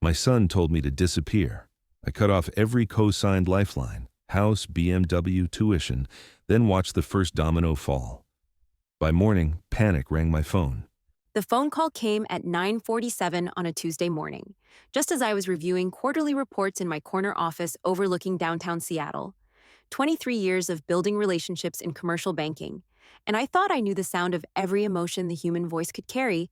My son told me to disappear. I cut off every co-signed lifeline, house, BMW, tuition, then watched the first domino fall. By morning, panic rang my phone. The phone call came at 9:47 on a Tuesday morning, just as I was reviewing quarterly reports in my corner office overlooking downtown Seattle. 23 years of building relationships in commercial banking, and I thought I knew the sound of every emotion the human voice could carry.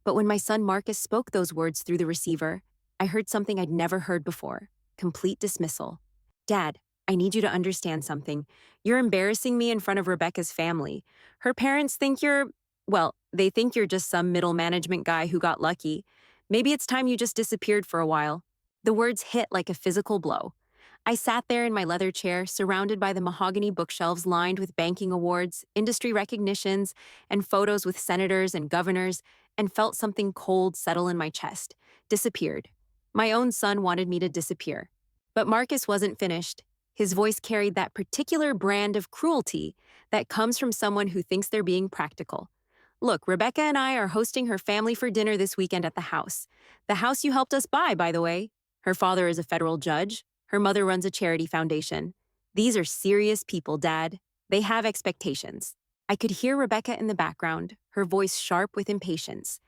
But when my son Marcus spoke those words through the receiver, I heard something I'd never heard before: complete dismissal. "Dad, I need you to understand something. You're embarrassing me in front of Rebecca's family. Her parents think they think you're just some middle management guy who got lucky. Maybe it's time you just disappeared for a while." The words hit like a physical blow. I sat there in my leather chair, surrounded by the mahogany bookshelves lined with banking awards, industry recognitions, and photos with senators and governors, and felt something cold settle in my chest. Disappeared. My own son wanted me to disappear. But Marcus wasn't finished. His voice carried that particular brand of cruelty that comes from someone who thinks they're being practical. "Look, Rebecca and I are hosting her family for dinner this weekend at the house. The house you helped us buy, by the way. Her father is a federal judge. Her mother runs a charity foundation. These are serious people, Dad. They have expectations." I could hear Rebecca in the background, her voice sharp with impatience.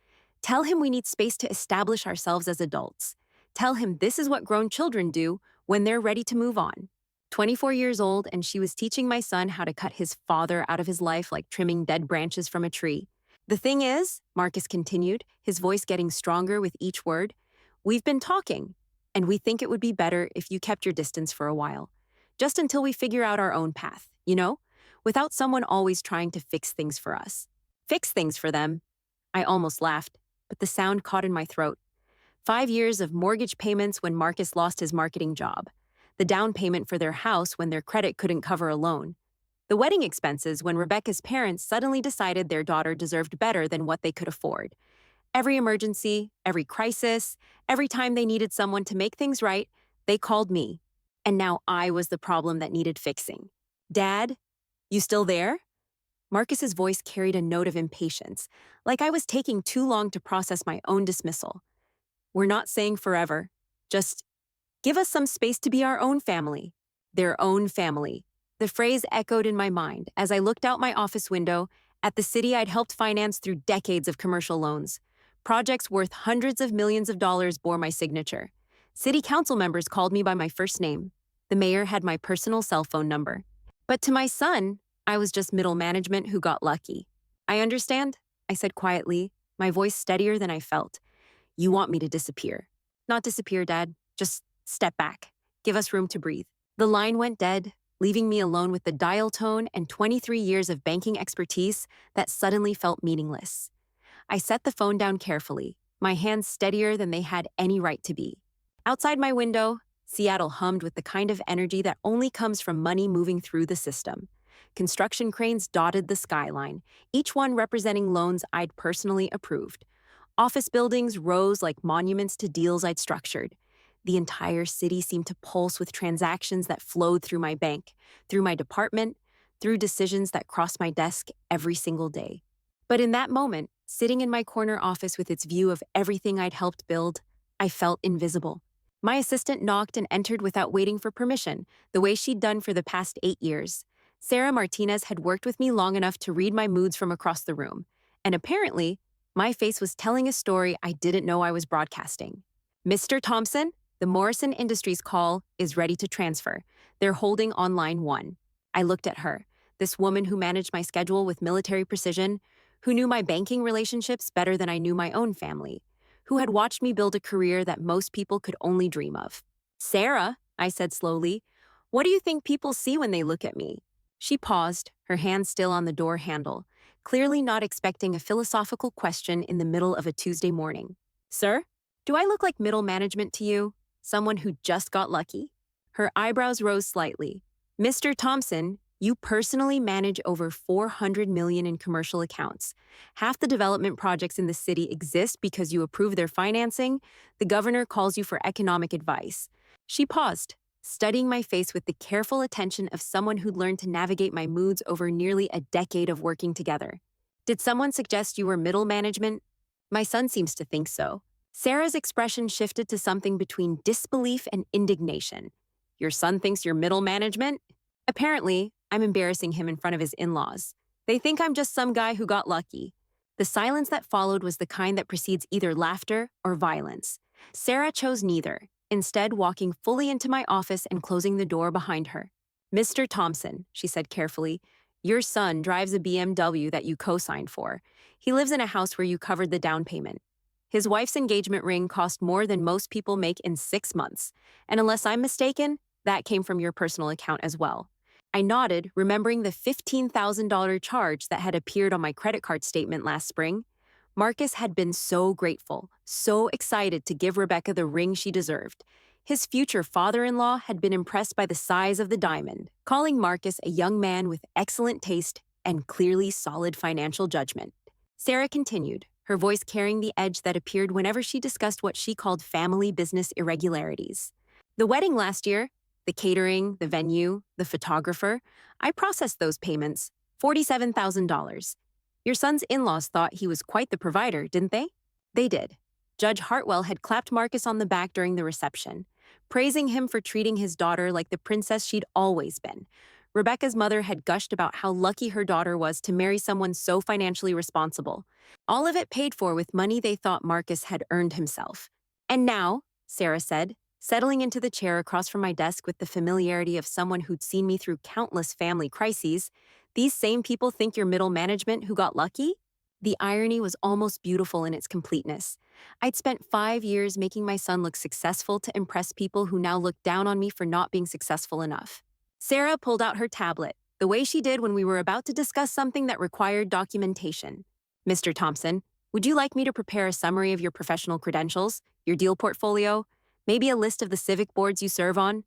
"Tell him we need space to establish ourselves as adults. Tell him this is what grown children do when they're ready to move on." 24 years old, and she was teaching my son how to cut his father out of his life like trimming dead branches from a tree. "The thing is," Marcus continued, his voice getting stronger with each word, "we've been talking, and we think it would be better if you kept your distance for a while. Just until we figure out our own path, without someone always trying to fix things for us." Fix things for them? I almost laughed, but the sound caught in my throat. 5 years of mortgage payments when Marcus lost his marketing job. The down payment for their house when their credit couldn't cover a loan. The wedding expenses when Rebecca's parents suddenly decided their daughter deserved better than what they could afford. Every emergency, every crisis, every time they needed someone to make things right, they called me. And now I was the problem that needed fixing. "Dad, you still there?" Marcus's voice carried a note of impatience, like I was taking too long to process my own dismissal. "We're not saying forever. Just give us some space to be our own family." Their own family. The phrase echoed in my mind as I looked out my office window at the city I'd helped finance through decades of commercial loans. Projects worth hundreds of millions of dollars bore my signature. City council members called me by my first name. The mayor had my personal cell phone number. But to my son, I was just middle management who got lucky. "I understand," I said quietly, my voice steadier than I felt. "You want me to disappear." "Not disappear, Dad. Just step back. Give us room to breathe." The line went dead, leaving me alone with the dial tone and 23 years of banking expertise that suddenly felt meaningless. I set the phone down carefully, my hands steadier than they had any right to be. Outside my window, Seattle hummed with the kind of energy that only comes from money moving through the system. Construction cranes dotted the skyline, each one representing loans I'd personally approved. Office buildings rose like monuments to deals I'd structured. The entire city seemed to pulse with transactions that flowed through my bank, through my department, through decisions that crossed my desk every single day. But in that moment, sitting in my corner office with its view of everything I'd helped build, I felt invisible. My assistant knocked and entered without waiting for permission, the way she'd done for the past 8 years. Sarah Martinez had worked with me long enough to read my moods from across the room, and apparently, my face was telling a story I didn't know I was broadcasting. "Mr. Thompson, the Morrison Industries call is ready to transfer. They're holding on line 1. I looked at her, this woman who managed my schedule with military precision, who knew my banking relationships better than I knew my own family, who had watched me build a career that most people could only dream of. "Sarah," I said slowly, "what do you think people see when they look at me?" She paused, her hand still on the door handle, clearly not expecting a philosophical question in the middle of a Tuesday morning. "Sir, do I look like middle management to you? Someone who just got lucky?" Her eyebrows rose slightly. "Mr. Thompson, you personally manage over $400 million in commercial accounts. Half the development projects in the city exist because you approve their financing. The governor calls you for economic advice." She paused, studying my face with the careful attention of someone who'd learned to navigate my moods over nearly a decade of working together. "Did someone suggest you were middle management?" "My son seems to think so." Sarah's expression shifted to something between disbelief and indignation. Your son thinks you're middle management? Apparently, I'm embarrassing him in front of his in-laws. They think I'm just some guy who got lucky. The silence that followed was the kind that precedes either laughter or violence. Sarah chose neither, instead walking fully into my office and closing the door behind her. Mr. Thompson, she said carefully, your son drives a BMW that you co-signed for. He lives in a house where you covered the down payment. His wife's engagement ring cost more than most people make in 6 months, and unless I'm mistaken, that came from your personal account as well. I nodded, remembering the $15,000 charge that had appeared on my credit card statement last spring. Marcus had been so grateful, so excited to give Rebecca the ring she deserved. His future father-in-law had been impressed by the size of the diamond, calling Marcus a young man with excellent taste and clearly solid financial judgment. Sarah continued, her voice carrying the edge that appeared whenever she discussed what she called family business irregularities. The wedding last year, the catering, the venue, the photographer, I processed those payments, $47,000. Your son's in-laws thought he was quite the provider, didn't they? They did. Judge Hartwell had clapped Marcus on the back during the reception, praising him for treating his daughter like the princess she'd always been. Rebecca's mother had gushed about how lucky her daughter was to marry someone so financially responsible. All of it paid for with money they thought Marcus had earned himself. And now, Sarah said, settling into the chair across from my desk with the familiarity of someone who'd seen me through countless family crises, these same people think you're middle management who got lucky? The irony was almost beautiful in its completeness. I'd spent 5 years making my son look successful to impress people who now looked down on me for not being successful enough. Sarah pulled out her tablet, the way she did when we were about to discuss something that required documentation. Mr. Thompson, would you like me to prepare a summary of your professional credentials, your deal portfolio, maybe a list of the civic boards you serve on?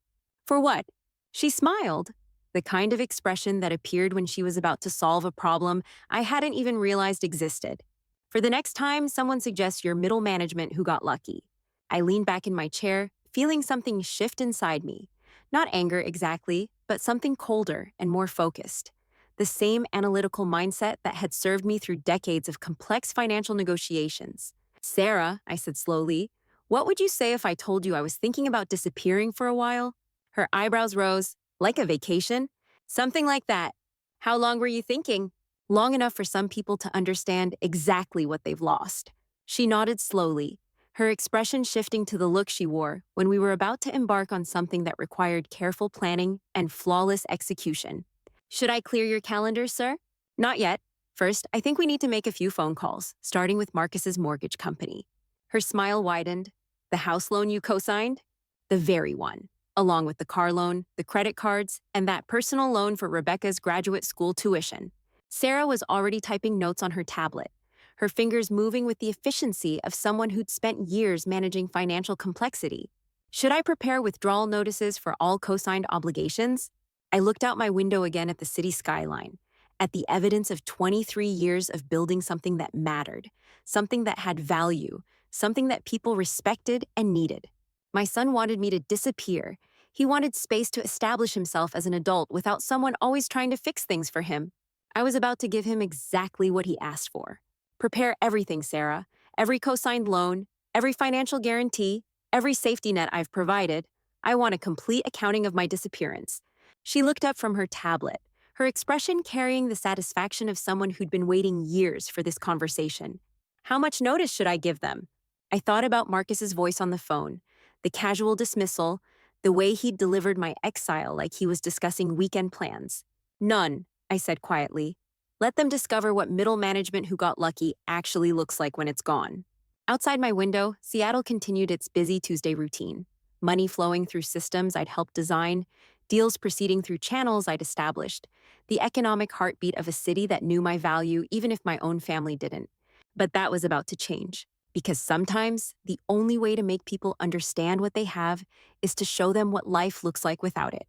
For what? She smiled, the kind of expression that appeared when she was about to solve a problem I hadn't even realized existed. For the next time someone suggests you're middle management who got lucky. I leaned back in my chair, feeling something shift inside me. Not anger exactly, but something colder and more focused. The same analytical mindset that had served me through decades of complex financial negotiations. Sarah, I said slowly, what would you say if I told you I was thinking about disappearing for a while? Her eyebrows rose. Like a vacation? Something like that. How long were you thinking? Long enough for some people to understand exactly what they've lost. She nodded slowly, her expression shifting to the look she wore when we were about to embark on something that required careful planning and flawless execution. Should I clear your calendar, sir? Not yet. First, I think we need to make a few phone calls, starting with Marcus's mortgage company. Her smile widened. The house loan you co-signed? The very one, along with the car loan, the credit cards, and that personal loan for Rebecca's graduate school tuition. Sarah was already typing notes on her tablet, her fingers moving with the efficiency of someone who'd spent years managing financial complexity. Should I prepare withdrawal notices for all co-signed obligations? I looked out my window again at the city skyline, at the evidence of 23 years of building something that mattered, something that had value, something that people respected and needed. My son wanted me to disappear. He wanted space to establish himself as an adult without someone always trying to fix things for him. I was about to give him exactly what he asked for. Prepare everything, Sarah. Every co-signed loan, every financial guarantee, every safety net I've provided. I want a complete accounting of my disappearance. She looked up from her tablet, her expression carrying the satisfaction of someone who'd been waiting years for this conversation. How much notice should I give them? I thought about Marcus's voice on the phone, the casual dismissal, the way he'd delivered my exile like he was discussing weekend plans. None, I said quietly. Let them discover what middle management who got lucky actually looks like when it's gone. Outside my window, Seattle continued its busy Tuesday routine. Money flowing through systems I'd helped design, deals proceeding through channels I'd established, the economic heartbeat of a city that knew my value even if my own family didn't. But that was about to change. Because sometimes the only way to make people understand what they have is to show them what life looks like without it.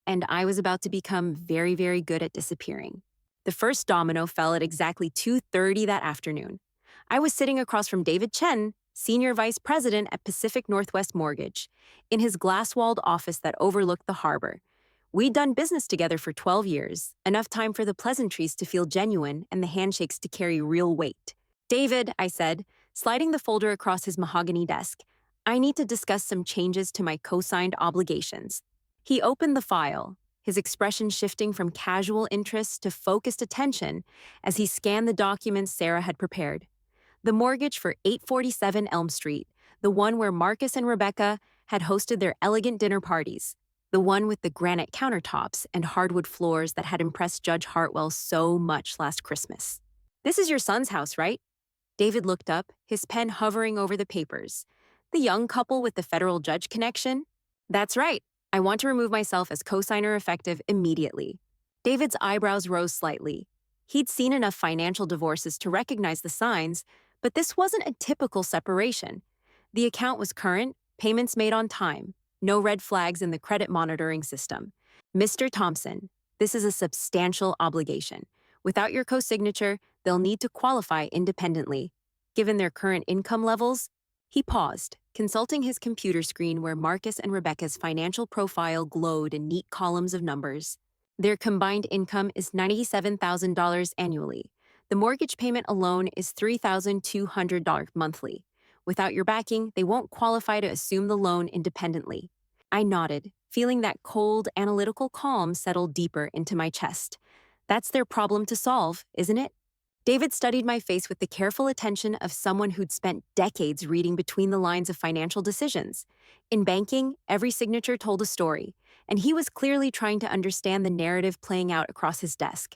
And I was about to become very, very good at disappearing. The first domino fell at exactly 2:30 that afternoon. I was sitting across from David Chen, Senior Vice President at Pacific Northwest Mortgage, in his glass-walled office that overlooked the harbor. We'd done business together for 12 years, enough time for the pleasantries to feel genuine and the handshakes to carry real weight. David, I said, sliding the folder across his mahogany desk. I need to discuss some changes to my co-signed obligations. He opened the file, his expression shifting from casual interest to focused attention as he scanned the documents Sarah had prepared. The mortgage for 847 Elm Street, the one where Marcus and Rebecca had hosted their elegant dinner parties, the one with the granite countertops and hardwood floors that had impressed Judge Hartwell so much last Christmas. This is your son's house, right? David looked up, his pen hovering over the papers. The young couple with the federal judge connection? That's right. I want to remove myself as co-signer effective immediately. David's eyebrows rose slightly. He'd seen enough financial divorces to recognize the signs, but this wasn't a typical separation. The account was current, payments made on time, no red flags in the credit monitoring system. Mr. Thompson, this is a substantial obligation. Without your co-signature, they'll need to qualify independently. Given their current income levels, he paused, consulting his computer screen where Marcus and Rebecca's financial profile glowed in neat columns of numbers. Their combined income is $97,000 annually. The mortgage payment alone is $3,200 monthly. Without your backing, they won't qualify to assume the loan independently. I nodded, feeling that cold, analytical calm settle deeper into my chest. That's their problem to solve, isn't it? David studied my face with the careful attention of someone who'd spent decades reading between the lines of financial decisions. In banking, every signature told a story, and he was clearly trying to understand the narrative playing out across his desk.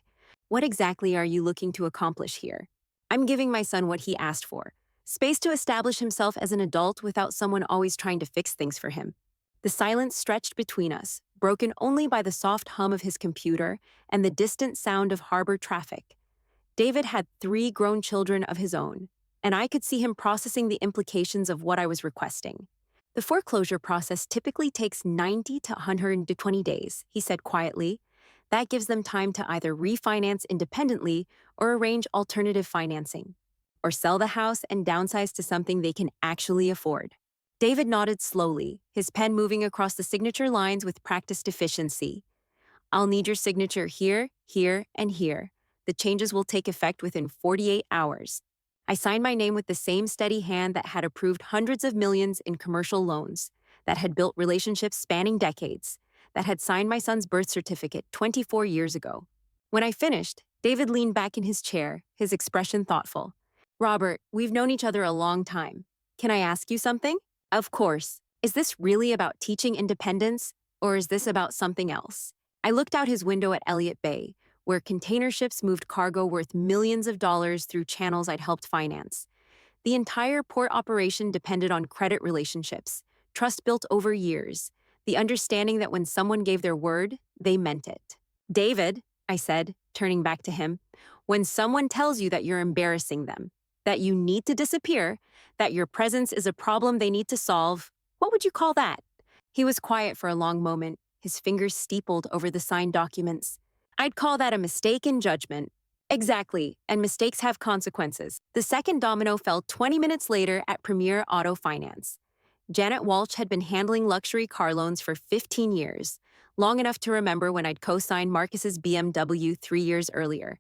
What exactly are you looking to accomplish here? I'm giving my son what he asked for. Space to establish himself as an adult without someone always trying to fix things for him. The silence stretched between us, broken only by the soft hum of his computer and the distant sound of harbor traffic. David had 3 grown children of his own, and I could see him processing the implications of what I was requesting. The foreclosure process typically takes 90 to 120 days, he said quietly. That gives them time to either refinance independently or arrange alternative financing, or sell the house and downsize to something they can actually afford. David nodded slowly, his pen moving across the signature lines with practiced efficiency. I'll need your signature here, here, and here. The changes will take effect within 48 hours. I signed my name with the same steady hand that had approved hundreds of millions in commercial loans, that had built relationships spanning decades, that had signed my son's birth certificate 24 years ago. When I finished, David leaned back in his chair, his expression thoughtful. Robert, we've known each other a long time. Can I ask you something? Of course. Is this really about teaching independence, or is this about something else? I looked out his window at Elliott Bay, where container ships moved cargo worth millions of dollars through channels I'd helped finance. The entire port operation depended on credit relationships, trust built over years, the understanding that when someone gave their word, they meant it. David, I said, turning back to him, when someone tells you that you're embarrassing them, that you need to disappear, that your presence is a problem they need to solve, what would you call that? He was quiet for a long moment, his fingers steepled over the signed documents. I'd call that a mistake in judgment. Exactly, and mistakes have consequences. The second domino fell 20 minutes later at Premier Auto Finance. Janet Walsh had been handling luxury car loans for 15 years, long enough to remember when I'd co-signed Marcus's BMW 3 years earlier.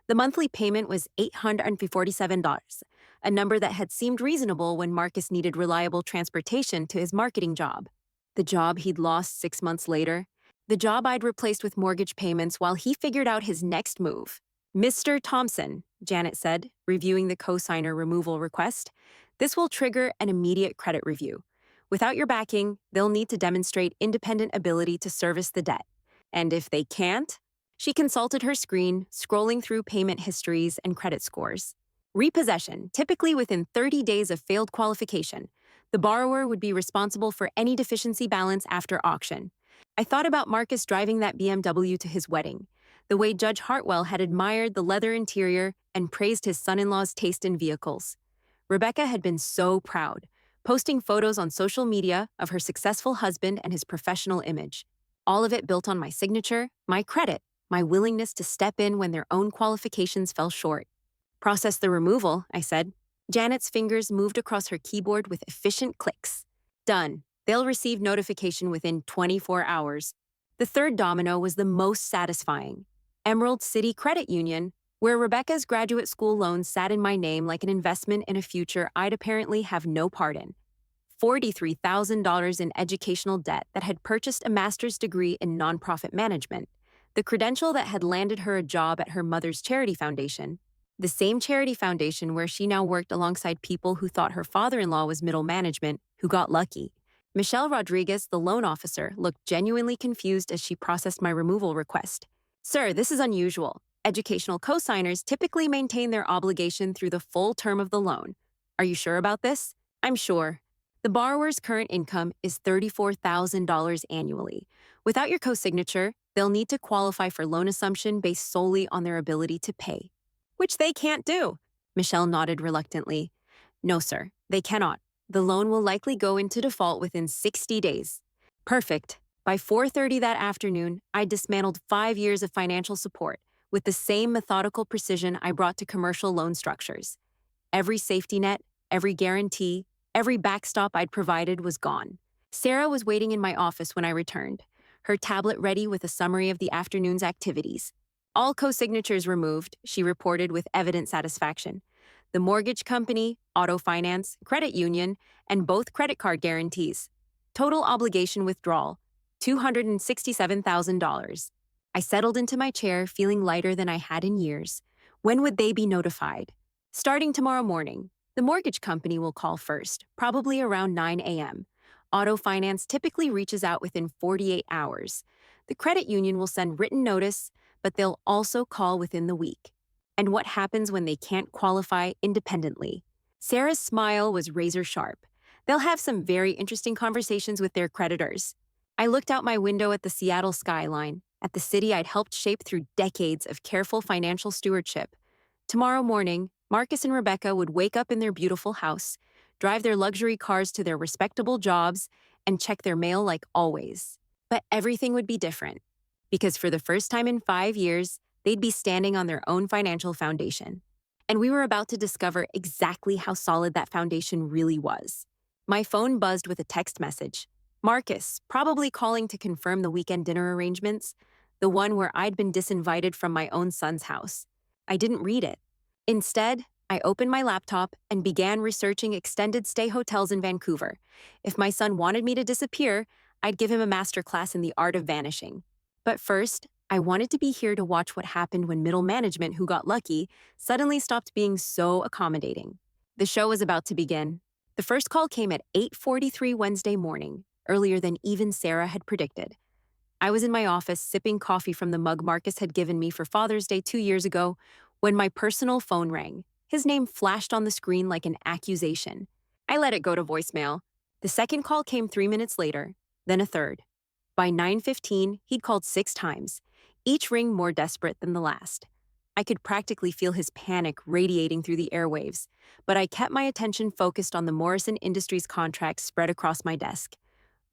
The monthly payment was $847, a number that had seemed reasonable when Marcus needed reliable transportation to his marketing job. The job he'd lost 6 months later. The job I'd replaced with mortgage payments while he figured out his next move. Mr. Thompson, Janet said, reviewing the co-signer removal request, this will trigger an immediate credit review. Without your backing, they'll need to demonstrate independent ability to service the debt. And if they can't, she consulted her screen, scrolling through payment histories and credit scores. Repossession, typically within 30 days of failed qualification. The borrower would be responsible for any deficiency balance after auction. I thought about Marcus driving that BMW to his wedding, the way Judge Hartwell had admired the leather interior and praised his son-in-law's taste in vehicles. Rebecca had been so proud, posting photos on social media of her successful husband and his professional image. All of it built on my signature, my credit, my willingness to step in when their own qualifications fell short. Process the removal, I said. Janet's fingers moved across her keyboard with efficient clicks. Done. They'll receive notification within 24 hours. The third domino was the most satisfying. Emerald City Credit Union, where Rebecca's graduate school loan sat in my name like an investment in a future I'd apparently have no part in. $43,000 in educational debt that had purchased a master's degree in nonprofit management, the credential that had landed her a job at her mother's charity foundation, the same charity foundation where she now worked alongside people who thought her father-in-law was middle management, who got lucky. Michelle Rodriguez, the loan officer, looked genuinely confused as she processed my removal request. "Sir, this is unusual. Educational co-signers typically maintain their obligation through the full term of the loan. Are you sure about this?" "I'm sure. The borrower's current income is $34,000 annually. Without your co-signature, they'll need to qualify for loan assumption based solely on their ability to pay." "Which they can't do." Michelle nodded reluctantly. "No, sir, they cannot. The loan will likely go into default within 60 days. Perfect. By 4:30 that afternoon, I dismantled 5 years of financial support with the same methodical precision I brought to commercial loan structures. Every safety net, every guarantee, every backstop I'd provided was gone. Sarah was waiting in my office when I returned, her tablet ready with a summary of the afternoon's activities. "All co-signatures removed," she reported with evident satisfaction. "The mortgage company, auto finance, credit union, and both credit card guarantees. Total obligation withdrawal, $267,000. I settled into my chair, feeling lighter than I had in years. When would they be notified? "Starting tomorrow morning. The mortgage company will call first, probably around 9 a.m. Auto finance typically reaches out within 48 hours. The credit union will send written notice, but they'll also call within the week." "And what happens when they can't qualify independently?" Sarah's smile was razor sharp. "They'll have some very interesting conversations with their creditors." I looked out my window at the Seattle skyline, at the city I'd helped shape through decades of careful financial stewardship. Tomorrow morning, Marcus and Rebecca would wake up in their beautiful house, drive their luxury cars to their respectable jobs, and check their mail like always. But everything would be different, because for the first time in 5 years, they'd be standing on their own financial foundation. And we were about to discover exactly how solid that foundation really was. My phone buzzed with a text message. Marcus, probably calling to confirm the weekend dinner arrangements, the one where I'd been disinvited from my own son's house. I didn't read it. Instead, I opened my laptop and began researching extended stay hotels in Vancouver. If my son wanted me to disappear, I'd give him a masterclass in the art of vanishing. But first, I wanted to be here to watch what happened when middle management, who got lucky, suddenly stopped being so accommodating. The show was about to begin. The first call came at 8:43 Wednesday morning, earlier than even Sarah had predicted. I was in my office sipping coffee from the mug Marcus had given me for Father's Day 2 years ago when my personal phone rang. His name flashed on the screen like an accusation. I let it go to voicemail. The second call came 3 minutes later, then a third. By 9:15, he'd called 6 times, each ring more desperate than the last. I could practically feel his panic radiating through the airwaves, but I kept my attention focused on the Morrison Industries contract spread across my desk.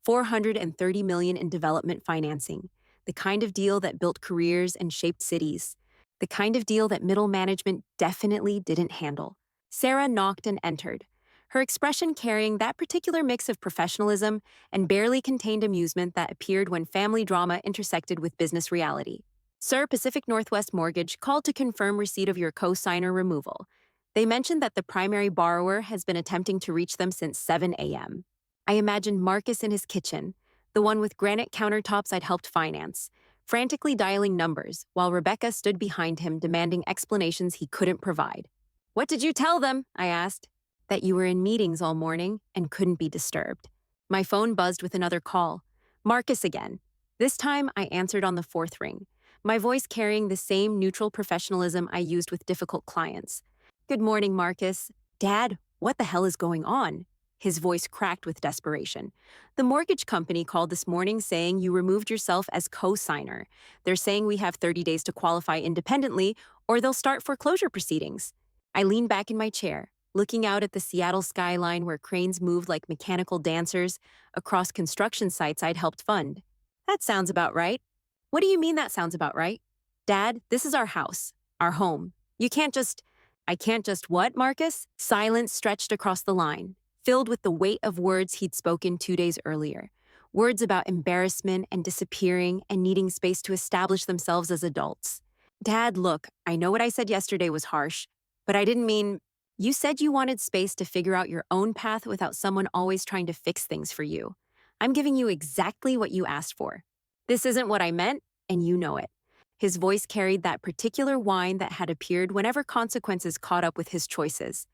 $430 million in development financing, the kind of deal that built careers and shaped cities, the kind of deal that middle management definitely didn't handle. Sarah knocked and entered, her expression carrying that particular mix of professionalism and barely contained amusement that appeared when family drama intersected with business reality. "Sir, Pacific Northwest Mortgage called to confirm receipt of your co-signer removal. They mentioned that the primary borrower has been attempting to reach them since 7 a.m. I imagined Marcus in his kitchen, the one with granite countertops I'd helped finance, frantically dialing numbers while Rebecca stood behind him demanding explanations he couldn't provide. "What did you tell them?" I asked. "That you were in meetings all morning and couldn't be disturbed." My phone buzzed with another call. Marcus again. This time, I answered on the 4th ring, my voice carrying the same neutral professionalism I used with difficult clients. "Good morning, Marcus." "Dad, what the hell is going on?" His voice cracked with desperation. "The mortgage company called this morning saying you removed yourself as co-signer. They're saying we have 30 days to qualify independently, or they'll start foreclosure proceedings." I leaned back in my chair, looking out at the Seattle skyline where cranes moved like mechanical dancers across construction sites I'd helped fund. "That sounds about right." "What do you mean that sounds about right?" "Dad, this is our house, our home. You can't just—" "I can't just what, Marcus?" Silence stretched across the line, filled with the weight of words he'd spoken 2 days earlier. Words about embarrassment and disappearing and needing space to establish themselves as adults. Dad, look, I know what I said yesterday was harsh, but I didn't mean. You said you wanted space to figure out your own path without someone always trying to fix things for you. I'm giving you exactly what you asked for. This isn't what I meant, and you know it. His voice carried that particular whine that had appeared whenever consequences caught up with his choices.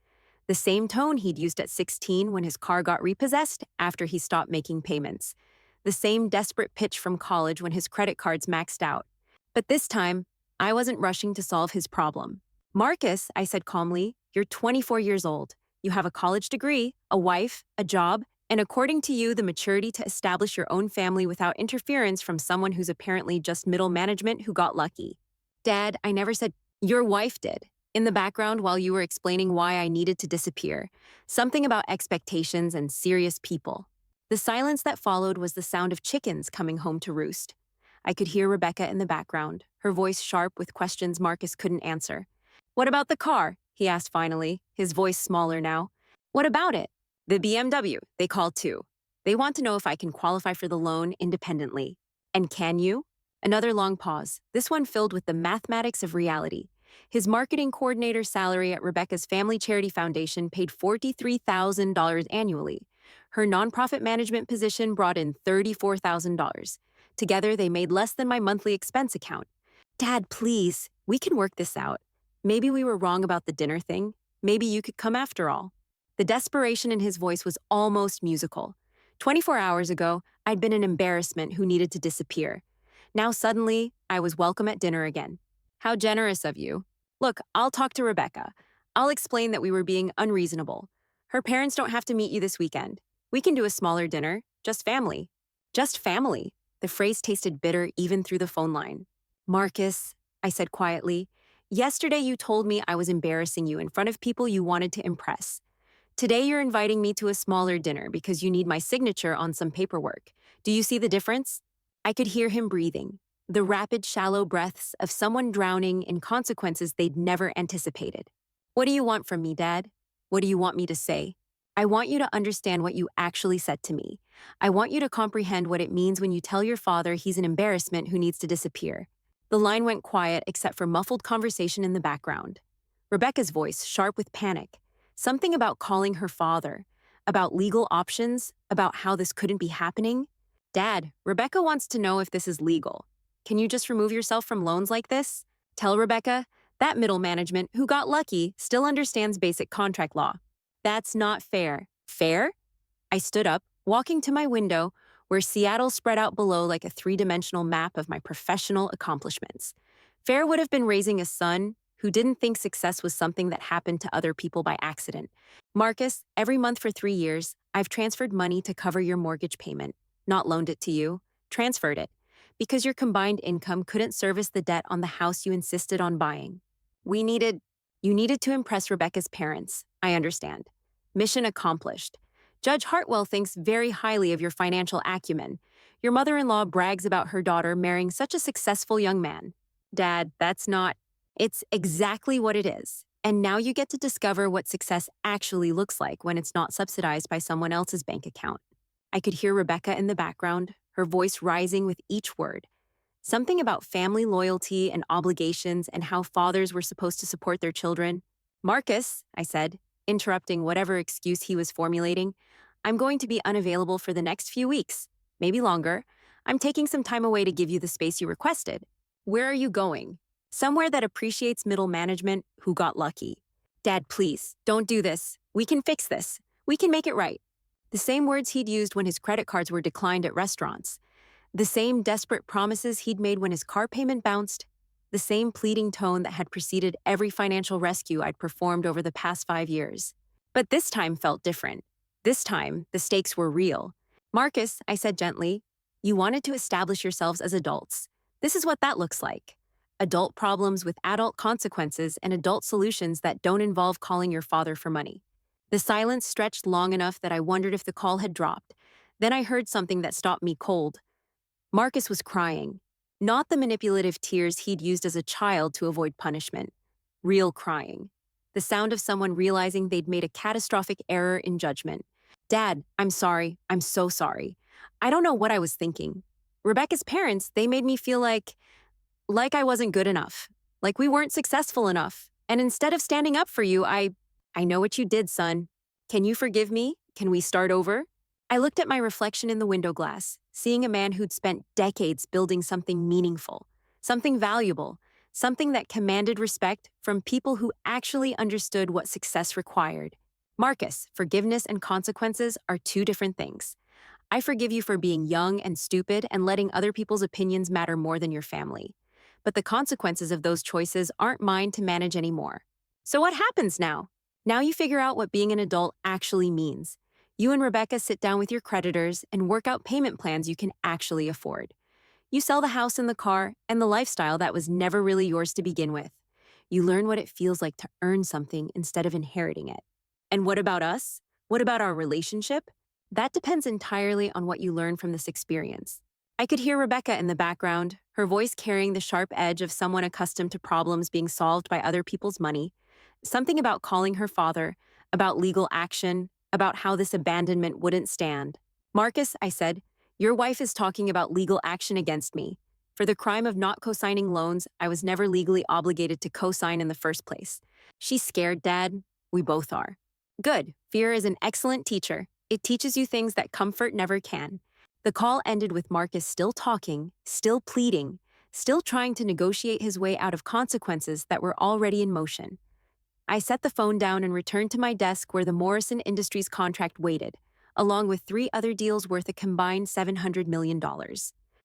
The same tone he'd used at 16 when his car got repossessed after he stopped making payments. The same desperate pitch from college when his credit cards maxed out. But this time, I wasn't rushing to solve his problem. Marcus, I said calmly, you're 24 years old. You have a college degree, a wife, a job, and according to you, the maturity to establish your own family without interference from someone who's apparently just middle management who got lucky. Dad, I never said your wife did. In the background, while you were explaining why I needed to disappear, something about expectations and serious people. The silence that followed was the sound of chickens coming home to roost. I could hear Rebecca in the background, her voice sharp with questions Marcus couldn't answer. What about the car? He asked finally, his voice smaller now. What about it? The BMW, they called too. They want to know if I can qualify for the loan independently. And can you? Another long pause, this one filled with the mathematics of reality. His marketing coordinator's salary at Rebecca's Family Charity Foundation paid $43,000 annually. Her nonprofit management position brought in $34,000. Together, they made less than my monthly expense account. Dad, please, we can work this out. Maybe we were wrong about the dinner thing. Maybe you could come after all. The desperation in his voice was almost musical. 24 hours ago, I'd been an embarrassment who needed to disappear. Now suddenly, I was welcome at dinner again. How generous of you. Look, I'll talk to Rebecca. I'll explain that we were being unreasonable. Her parents don't have to meet you this weekend. We can do a smaller dinner, just family. Just family. The phrase tasted bitter even through the phone line. Marcus, I said quietly, yesterday you told me I was embarrassing you in front of people you wanted to impress. Today you're inviting me to a smaller dinner because you need my signature on some paperwork. Do you see the difference? I could hear him breathing, the rapid, shallow breaths of someone drowning in consequences they'd never anticipated. What do you want from me, Dad? What do you want me to say? I want you to understand what you actually said to me. I want you to comprehend what it means when you tell your father he's an embarrassment who needs to disappear. The line went quiet except for muffled conversation in the background. Rebecca's voice, sharp with panic. Something about calling her father, about legal options, about how this couldn't be happening. Dad, Rebecca wants to know if this is legal. Can you just remove yourself from loans like this? Tell Rebecca, that middle management who got lucky still understands basic contract law. That's not fair. Fair? I stood up, walking to my window, where Seattle spread out below like a three-dimensional map of my professional accomplishments. Fair would have been raising a son who didn't think success was something that happened to other people by accident. Marcus, every month for 3 years, I've transferred money to cover your mortgage payment. Not loaned it to you, transferred it, because your combined income couldn't service the debt on the house you insisted on buying. You needed to impress Rebecca's parents, I understand. Mission accomplished. Judge Hartwell thinks very highly of your financial acumen. Your mother-in-law brags about her daughter marrying such a successful young man. Dad, that's not. It's exactly what it is. And now you get to discover what success actually looks like when it's not subsidized by someone else's bank account. I could hear Rebecca in the background, her voice rising with each word. Something about family loyalty and obligations and how fathers were supposed to support their children. Marcus, I said, interrupting whatever excuse he was formulating, I'm going to be unavailable for the next few weeks, maybe longer. I'm taking some time away to give you the space you requested. Where are you going? Somewhere that appreciates middle management who got lucky. Dad, please, don't do this. We can fix this. We can make it right. The same words he'd used when his credit cards were declined at restaurants. The same desperate promises he'd made when his car payment bounced. The same pleading tone that had preceded every financial rescue I'd performed over the past 5 years. But this time felt different. This time, the stakes were real. Marcus, I said gently, you wanted to establish yourselves as adults. This is what that looks like. Adult problems with adult consequences and adult solutions that don't involve calling your father for money. The silence stretched long enough that I wondered if the call had dropped. Then I heard something that stopped me cold. Marcus was crying. Not the manipulative tears he'd used as a child to avoid punishment. Real crying. The sound of someone realizing they'd made a catastrophic error in judgment. Dad, I'm sorry. I'm so sorry. I don't know what I was thinking. Rebecca's parents, they made me feel like I wasn't good enough. Like we weren't successful enough. And instead of standing up for you, I know what you did, son. Can you forgive me? Can we start over? I looked at my reflection in the window glass, seeing a man who'd spent decades building something meaningful, something valuable, something that commanded respect from people who actually understood what success required. Marcus, forgiveness and consequences are two different things. I forgive you for being young and stupid and letting other people's opinions matter more than your family. But the consequences of those choices aren't mine to manage anymore. So what happens now? Now you figure out what being an adult actually means. You and Rebecca sit down with your creditors and work out payment plans you can actually afford. You sell the house and the car and the lifestyle that was never really yours to begin with. You learn what it feels like to earn something instead of inheriting it. And what about us? What about our relationship? That depends entirely on what you learn from this experience. I could hear Rebecca in the background, her voice carrying the sharp edge of someone accustomed to problems being solved by other people's money. Something about calling her father, about legal action, about how this abandonment wouldn't stand. Marcus, I said, your wife is talking about legal action against me. For the crime of not co-signing loans, I was never legally obligated to co-sign in the first place. She's scared, Dad. We both are. Good. Fear is an excellent teacher. It teaches you things that comfort never can. The call ended with Marcus still talking, still pleading, still trying to negotiate his way out of consequences that were already in motion. I set the phone down and returned to my desk where the Morrison Industries contract waited, along with 3 other deals worth a combined $700 million.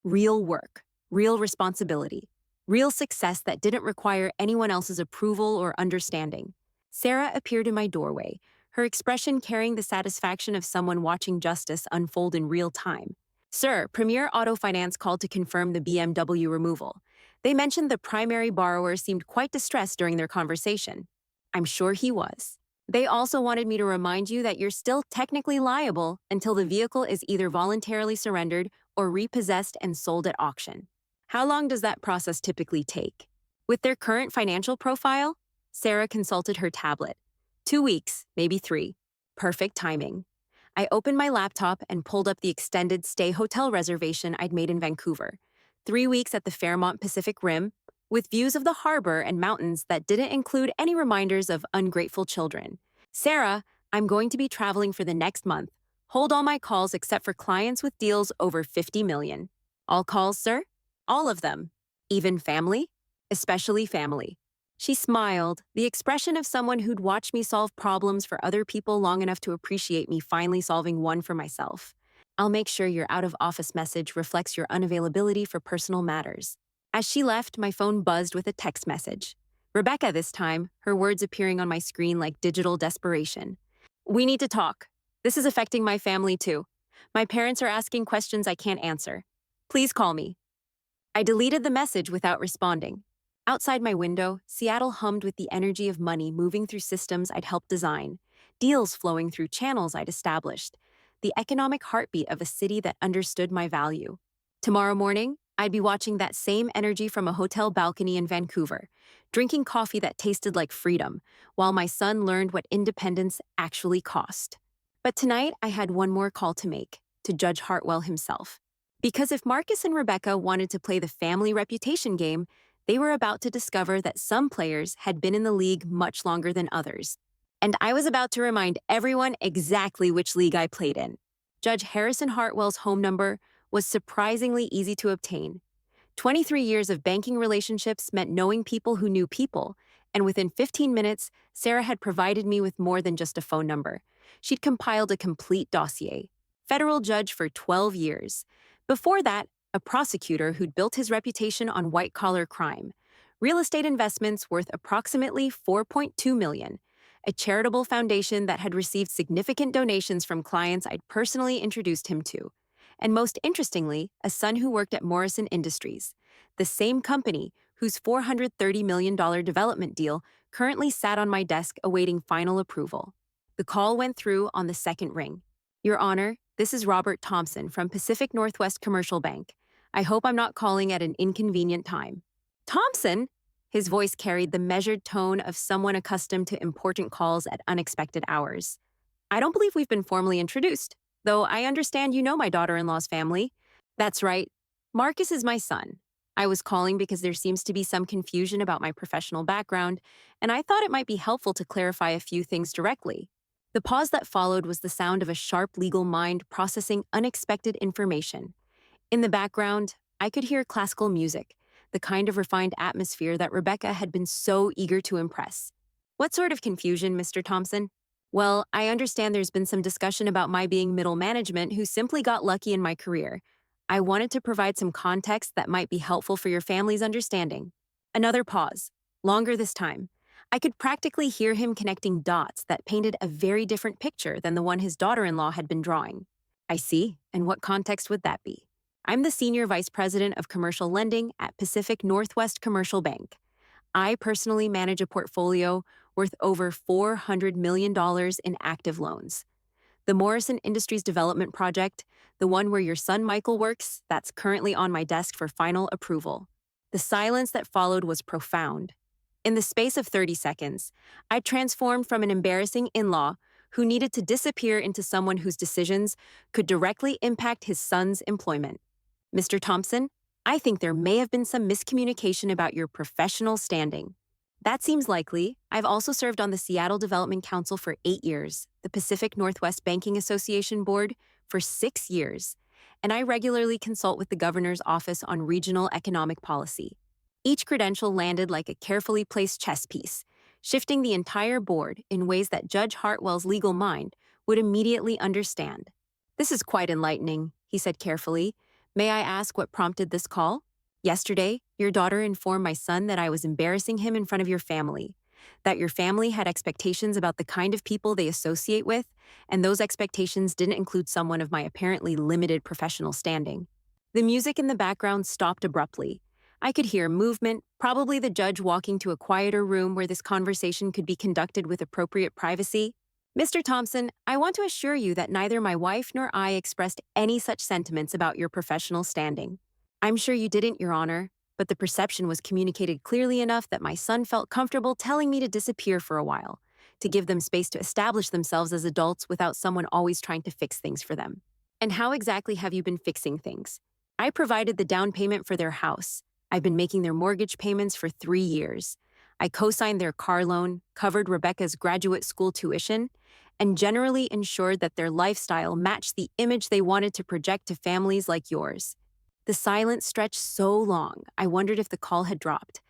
Real work, real responsibility, real success that didn't require anyone else's approval or understanding. Sarah appeared in my doorway, her expression carrying the satisfaction of someone watching justice unfold in real time. Sir, Premier Auto Finance called to confirm the BMW removal. They mentioned the primary borrower seemed quite distressed during their conversation. I'm sure he was. They also wanted me to remind you that you're still technically liable until the vehicle is either voluntarily surrendered or repossessed and sold at auction. How long does that process typically take? With their current financial profile, Sarah consulted her tablet. 2 weeks, maybe 3. Perfect timing. I opened my laptop and pulled up the extended stay hotel reservation I'd made in Vancouver. 3 weeks at the Fairmont Pacific Rim, with views of the harbor and mountains that didn't include any reminders of ungrateful children. Sarah, I'm going to be traveling for the next month. Hold all my calls except for clients with deals over $50 million. All calls, sir? All of them. Even family? Especially family. She smiled, the expression of someone who'd watched me solve problems for other people long enough to appreciate me finally solving one for myself. I'll make sure your out-of-office message reflects your unavailability for personal matters. As she left, my phone buzzed with a text message. Rebecca this time, her words appearing on my screen like digital desperation. We need to talk. This is affecting my family too. My parents are asking questions I can't answer. Please call me. I deleted the message without responding. Outside my window, Seattle hummed with the energy of money moving through systems I'd helped design, deals flowing through channels I'd established, the economic heartbeat of a city that understood my value. Tomorrow morning, I'd be watching that same energy from a hotel balcony in Vancouver, drinking coffee that tasted like freedom, while my son learned what independence actually cost. But tonight, I had one more call to make, to Judge Hartwell himself. Because if Marcus and Rebecca wanted to play the family reputation game, they were about to discover that some players had been in the league much longer than others. And I was about to remind everyone exactly which league I played in. Judge Harrison Hartwell's home number was surprisingly easy to obtain. 23 years of banking relationships meant knowing people who knew people, and within 15 minutes, Sarah had provided me with more than just a phone number. She'd compiled a complete dossier. Federal judge for 12 years. Before that, a prosecutor who'd built his reputation on white-collar crime. Real estate investments worth approximately $4.2 million. A charitable foundation that had received significant donations from clients I'd personally introduced him to. And most interestingly, a son who worked at Morrison Industries, the same company whose $430 million development deal currently sat on my desk awaiting final approval. The call went through on the second ring. Your Honor, this is Robert Thompson from Pacific Northwest Commercial Bank. I hope I'm not calling at an inconvenient time. Thompson? His voice carried the measured tone of someone accustomed to important calls at unexpected hours. I don't believe we've been formally introduced, though I understand you know my daughter-in-law's family. That's right. Marcus is my son. I was calling because there seems to be some confusion about my professional background, and I thought it might be helpful to clarify a few things directly. The pause that followed was the sound of a sharp legal mind processing unexpected information. In the background, I could hear classical music, the kind of refined atmosphere that Rebecca had been so eager to impress. What sort of confusion, Mr. Thompson? Well, I understand there's been some discussion about my being middle management who simply got lucky in my career. I wanted to provide some context that might be helpful for your family's understanding. Another pause, longer this time. I could practically hear him connecting dots that painted a very different picture than the one his daughter-in-law had been drawing. I see, and what context would that be? I'm the Senior Vice President of Commercial Lending at Pacific Northwest Commercial Bank. I personally manage a portfolio worth over $400 million in active loans. The Morrison Industries Development Project, the one where your son Michael works, that's currently on my desk for final approval. The silence that followed was profound. In the space of 30 seconds, I transformed from an embarrassing in-law who needed to disappear into someone whose decisions could directly impact his son's employment. Mr. Thompson, I think there may have been some miscommunication about your professional standing. That seems likely. I've also served on the Seattle Development Council for 8 years, the Pacific Northwest Banking Association Board for 6 years, and I regularly consult with the governor's office on regional economic policy. Each credential landed like a carefully placed chess piece, shifting the entire board in ways that Judge Hartwell's legal mind would immediately understand. This is quite enlightening, he said carefully. May I ask what prompted this call? Yesterday, your daughter informed my son that I was embarrassing him in front of your family, that your family had expectations about the kind of people they associate with, and those expectations didn't include someone of my apparently limited professional standing. The music in the background stopped abruptly. I could hear movement, probably the judge walking to a quieter room where this conversation could be conducted with appropriate privacy. Mr. Thompson, I want to assure you that neither my wife nor I expressed any such sentiments about your professional standing. I'm sure you didn't, Your Honor, but the perception was communicated clearly enough that my son felt comfortable telling me to disappear for a while, to give them space to establish themselves as adults without someone always trying to fix things for them. And how exactly have you been fixing things? I provided the down payment for their house. I've been making their mortgage payments for 3 years. I co-signed their car loan, covered Rebecca's graduate school tuition, and generally ensured that their lifestyle matched the image they wanted to project to families like yours. The silence stretched so long, I wondered if the call had dropped.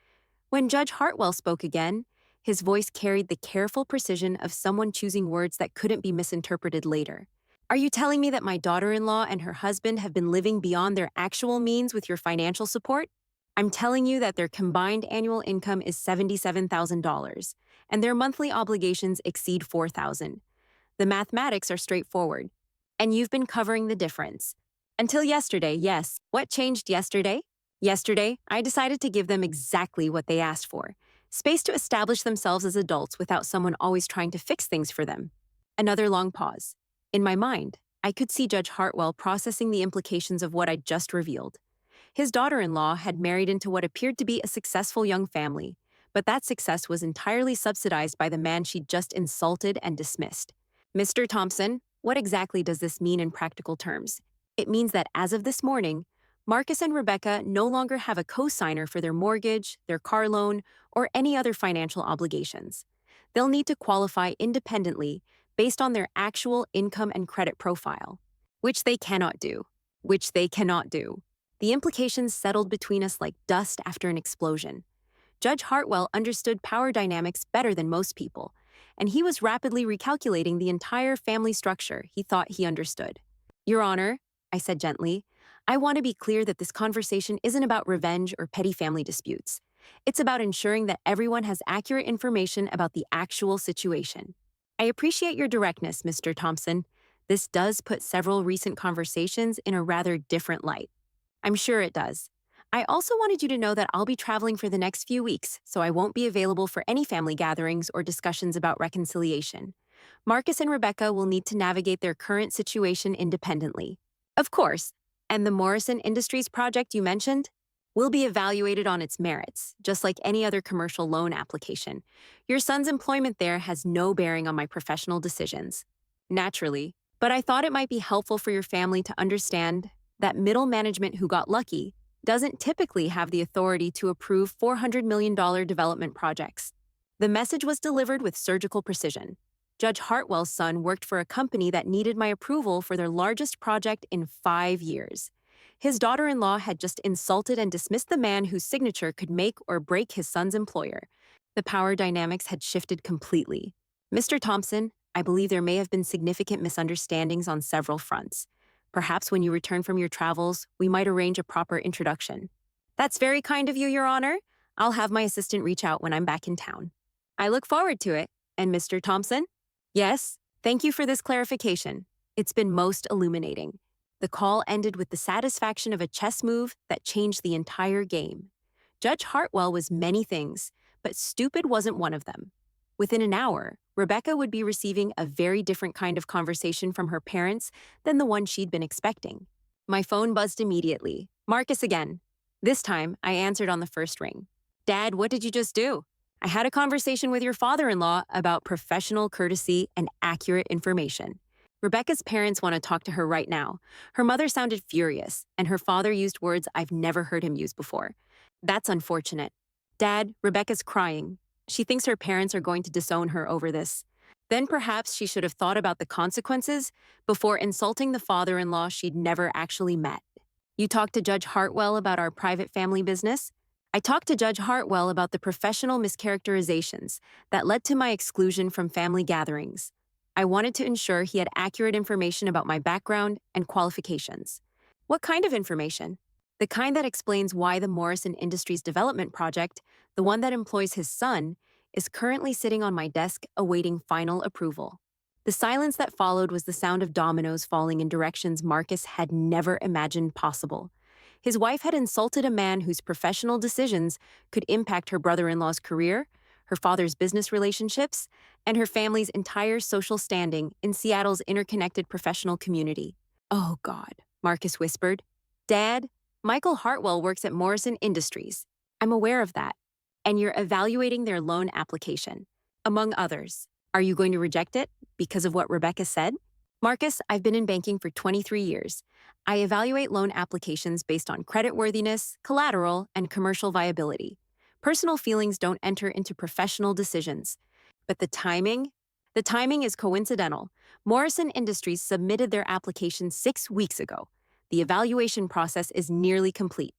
When Judge Hartwell spoke again, his voice carried the careful precision of someone choosing words that couldn't be misinterpreted later. Are you telling me that my daughter-in-law and her husband have been living beyond their actual means with your financial support? I'm telling you that their combined annual income is $77,000, and their monthly obligations exceed $4,000. The mathematics are straightforward, and you've been covering the difference. Until yesterday, yes. What changed yesterday? Yesterday, I decided to give them exactly what they asked for. Space to establish themselves as adults without someone always trying to fix things for them. Another long pause. In my mind, I could see Judge Hartwell processing the implications of what I'd just revealed. His daughter-in-law had married into what appeared to be a successful young family, but that success was entirely subsidized by the man she'd just insulted and dismissed. Mr. Thompson, what exactly does this mean in practical terms? It means that as of this morning, Marcus and Rebecca no longer have a co-signer for their mortgage, their car loan, or any other financial obligations. They'll need to qualify independently based on their actual income and credit profile, which they cannot do. The implications settled between us like dust after an explosion. Judge Hartwell understood power dynamics better than most people, and he was rapidly recalculating the entire family structure he thought he understood. Your Honor, I said gently, I want to be clear that this conversation isn't about revenge or petty family disputes. It's about ensuring that everyone has accurate information about the actual situation. I appreciate your directness, Mr. Thompson. This does put several recent conversations in a rather different light. I'm sure it does. I also wanted you to know that I'll be traveling for the next few weeks, so I won't be available for any family gatherings or discussions about reconciliation. Marcus and Rebecca will need to navigate their current situation independently. Of course, and the Morrison Industries project you mentioned will be evaluated on its merits, just like any other commercial loan application. Your son's employment there has no bearing on my professional decisions. Naturally, but I thought it might be helpful for your family to understand that middle management who got lucky doesn't typically have the authority to approve $400 million development projects. The message was delivered with surgical precision. Judge Hartwell's son worked for a company that needed my approval for their largest project in 5 years. His daughter-in-law had just insulted and dismissed the man whose signature could make or break his son's employer. The power dynamics had shifted completely. Mr. Thompson, I believe there may have been significant misunderstandings on several fronts. Perhaps when you return from your travels, we might arrange a proper introduction. That's very kind of you, Your Honor. I'll have my assistant reach out when I'm back in town. I look forward to it. And Mr. Thompson? Yes, thank you for this clarification. It's been most illuminating. The call ended with the satisfaction of a chess move that changed the entire game. Judge Hartwell was many things, but stupid wasn't one of them. Within an hour, Rebecca would be receiving a very different kind of conversation from her parents than the one she'd been expecting. My phone buzzed immediately. Marcus again. This time, I answered on the first ring. Dad, what did you just do? I had a conversation with your father-in-law about professional courtesy and accurate information. Rebecca's parents want to talk to her right now. Her mother sounded furious, and her father used words I've never heard him use before. That's unfortunate. Dad, Rebecca's crying. She thinks her parents are going to disown her over this. Then perhaps she should have thought about the consequences before insulting the father-in-law she'd never actually met. You talked to Judge Hartwell about our private family business? I talked to Judge Hartwell about the professional mischaracterizations that led to my exclusion from family gatherings. I wanted to ensure he had accurate information about my background and qualifications. What kind of information? The kind that explains why the Morrison Industries development project, the one that employs his son, is currently sitting on my desk awaiting final approval. The silence that followed was the sound of dominoes falling in directions Marcus had never imagined possible. His wife had insulted a man whose professional decisions could impact her brother-in-law's career, her father's business relationships, and her family's entire social standing in Seattle's interconnected professional community. Oh, God, Marcus whispered. Dad, Michael Hartwell works at Morrison Industries. I'm aware of that. And you're evaluating their loan application, among others. Are you going to reject it because of what Rebecca said? Marcus, I've been in banking for 23 years. I evaluate loan applications based on creditworthiness, collateral, and commercial viability. Personal feelings don't enter into professional decisions. But the timing is coincidental. Morrison Industries submitted their application 6 weeks ago. The evaluation process is nearly complete.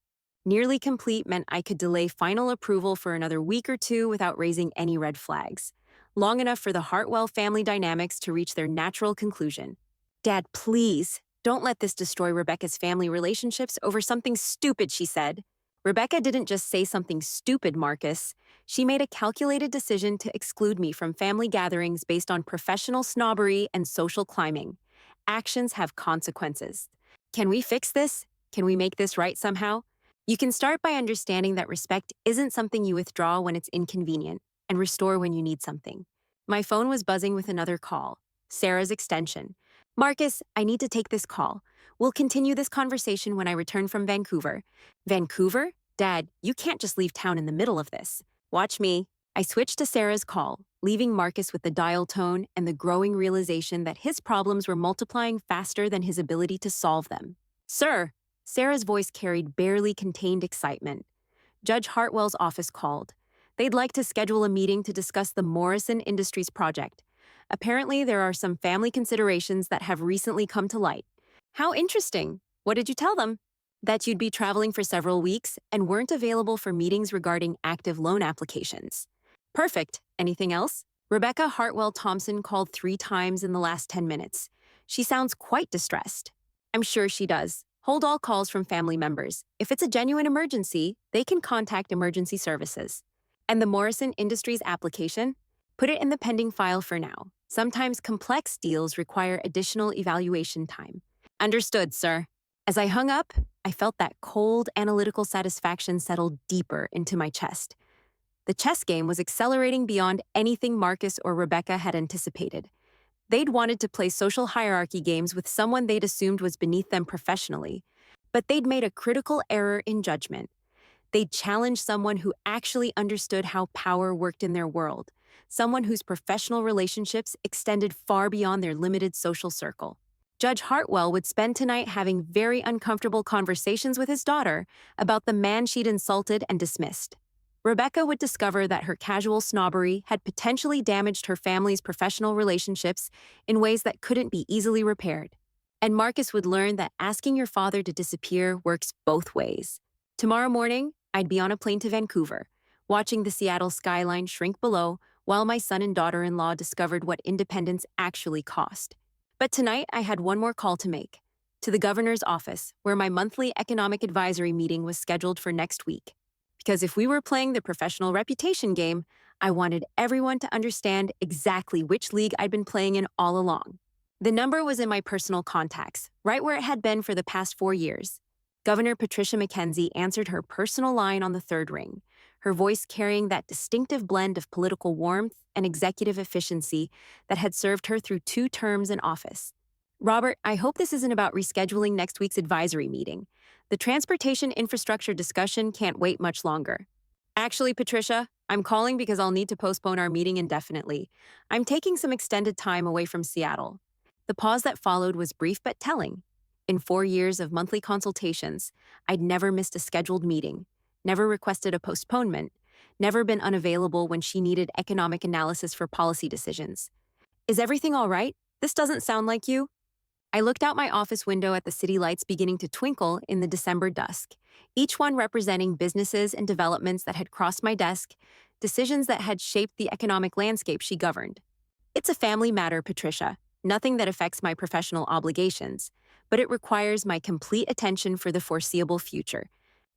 Nearly complete meant I could delay final approval for another week or two without raising any red flags. Long enough for the Hartwell family dynamics to reach their natural conclusion. Dad, please, don't let this destroy Rebecca's family relationships over something stupid, she said. Rebecca didn't just say something stupid, Marcus. She made a calculated decision to exclude me from family gatherings based on professional snobbery and social climbing. Actions have consequences. Can we fix this? Can we make this right somehow? You can start by understanding that respect isn't something you withdraw when it's inconvenient and restore when you need something. My phone was buzzing with another call, Sarah's extension. Marcus, I need to take this call. We'll continue this conversation when I return from Vancouver. Vancouver? Dad, you can't just leave town in the middle of this. Watch me. I switched to Sarah's call, leaving Marcus with the dial tone and the growing realization that his problems were multiplying faster than his ability to solve them. Sir, Sarah's voice carried barely contained excitement. Judge Hartwell's office called. They'd like to schedule a meeting to discuss the Morrison Industries project. Apparently, there are some family considerations that have recently come to light. How interesting. What did you tell them? That you'd be traveling for several weeks and weren't available for meetings regarding active loan applications. Perfect. Anything else? Rebecca Hartwell Thompson called 3 times in the last 10 minutes. She sounds quite distressed. I'm sure she does. Hold all calls from family members. If it's a genuine emergency, they can contact emergency services. And the Morrison Industries application? Put it in the pending file for now. Sometimes complex deals require additional evaluation time. Understood, sir. As I hung up, I felt that cold, analytical satisfaction settle deeper into my chest. The chess game was accelerating beyond anything Marcus or Rebecca had anticipated. They'd wanted to play social hierarchy games with someone they'd assumed was beneath them professionally, but they'd made a critical error in judgment. They'd challenged someone who actually understood how power worked in their world, someone whose professional relationships extended far beyond their limited social circle. Judge Hartwell would spend tonight having very uncomfortable conversations with his daughter about the man she'd insulted and dismissed. Rebecca would discover that her casual snobbery had potentially damaged her family's professional relationships in ways that couldn't be easily repaired. And Marcus would learn that asking your father to disappear works both ways. Tomorrow morning, I'd be on a plane to Vancouver, watching the Seattle skyline shrink below while my son and daughter-in-law discovered what independence actually cost. But tonight, I had one more call to make, to the governor's office, where my monthly economic advisory meeting was scheduled for next week. Because if we were playing the professional reputation game, I wanted everyone to understand exactly which league I'd been playing in all along. The number was in my personal contacts, right where it had been for the past 4 years. Governor Patricia McKenzie answered her personal line on the third ring, her voice carrying that distinctive blend of political warmth and executive efficiency that had served her through 2 terms in office. Robert, I hope this isn't about rescheduling next week's advisory meeting. The transportation infrastructure discussion can't wait much longer. Actually, Patricia, I'm calling because I'll need to postpone our meeting indefinitely. I'm taking some extended time away from Seattle. The pause that followed was brief but telling. In 4 years of monthly consultations, I'd never missed a scheduled meeting, never requested a postponement, never been unavailable when she needed economic analysis for policy decisions. Is everything all right? This doesn't sound like you. I looked out my office window at the city lights beginning to twinkle in the December dusk, each one representing businesses and developments that had crossed my desk, decisions that had shaped the economic landscape she governed. It's a family matter, Patricia, nothing that affects my professional obligations, but it requires my complete attention for the foreseeable future.